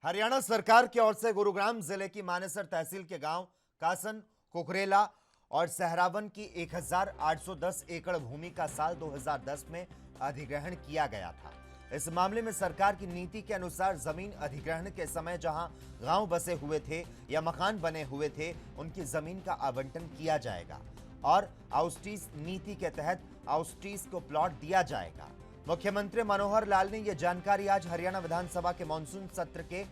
हरियाणा सरकार की ओर से गुरुग्राम जिले की मानेसर तहसील के गांव कासन, कुकरेला और सहरावन की 1810 एकड़ भूमि का साल 2010 में अधिग्रहण किया गया था। इस मामले में सरकार की नीति के अनुसार जमीन अधिग्रहण के समय जहां गांव बसे हुए थे या मकान बने हुए थे, उनकी जमीन का आवंटन किया जाएगा और आउस्टीज नीति के तहत आउस्टीज को प्लॉट दिया जाएगा। मुख्यमंत्री मनोहर लाल ने यह जानकारी आज हरियाणा विधानसभा के मानसून सत्र के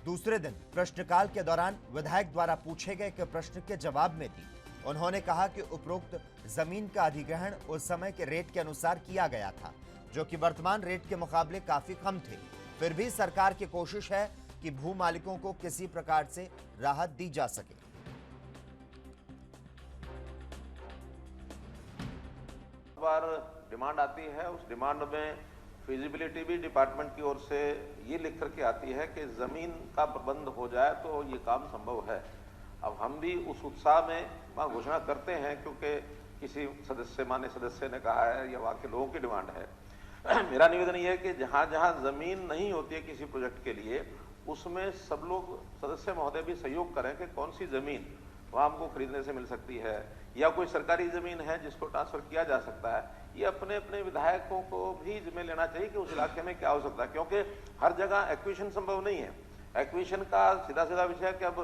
दूसरे दिन प्रश्नकाल के दौरान विधायक द्वारा पूछे गए एक प्रश्न के जवाब में दी। उन्होंने कहा कि उपरोक्त जमीन का अधिग्रहण उस समय के रेट के अनुसार किया गया था, जो कि वर्तमान रेट के मुकाबले काफी कम थे। फिर भी सरकार की कोशिश है कि भू मालिकों को किसी प्रकार से राहत दी जा सके। बार डिमांड आती है, उस डिमांड में फिजिबिलिटी भी डिपार्टमेंट की ओर से ये लिख करके आती है कि ज़मीन का प्रबंध हो जाए तो ये काम संभव है। अब हम भी उस उत्साह में वहाँ घोषणा करते हैं क्योंकि किसी सदस्य, माननीय सदस्य ने कहा है या वहाँ के लोगों की डिमांड है। मेरा निवेदन ये है कि जहाँ जहाँ ज़मीन नहीं होती है किसी प्रोजेक्ट के लिए, उसमें सब लोग, सदस्य महोदय भी सहयोग करें कि कौन सी ज़मीन वहाँ हमको खरीदने से मिल सकती है या कोई सरकारी ज़मीन है जिसको ट्रांसफ़र किया जा सकता है। ये अपने अपने विधायकों को भी जिम्मे लेना चाहिए कि उस इलाके में क्या हो सकता है, क्योंकि हर जगह एक्विजिशन संभव नहीं है। एक्विजिशन का सीधा सीधा विषय है कि अब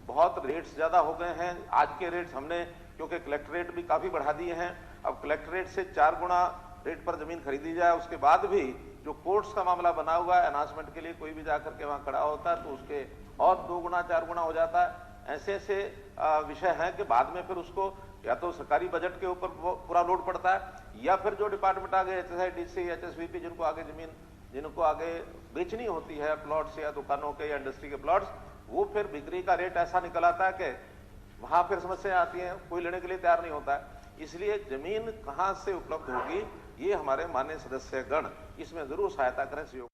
बहुत रेट्स ज़्यादा हो गए हैं। आज के रेट्स हमने, क्योंकि कलेक्ट्रेट भी काफ़ी बढ़ा दिए हैं, अब कलेक्ट्रेट से 4 गुना रेट पर ज़मीन खरीदी जाए, उसके बाद भी जो कोर्ट्स का मामला बना हुआ है, अनाउंसमेंट के लिए कोई भी जाकर के वहाँ खड़ा होता है तो उसके और 2 गुना 4 गुना हो जाता है। ऐसे ऐसे विषय हैं कि बाद में फिर उसको या तो सरकारी बजट के ऊपर पूरा लोड पड़ता है या फिर जो डिपार्टमेंट आगे HSIDC, HSVP जिनको आगे जमीन, जिनको आगे बेचनी होती है प्लॉट्स या दुकानों के या इंडस्ट्री के प्लॉट्स, वो फिर बिक्री का रेट ऐसा निकल आता है कि वहाँ फिर समस्या आती है, कोई लेने के लिए तैयार नहीं होता है। इसलिए जमीन कहाँ से उपलब्ध होगी, ये हमारे माननीय सदस्यगण इसमें जरूर सहायता करें, सहयोग।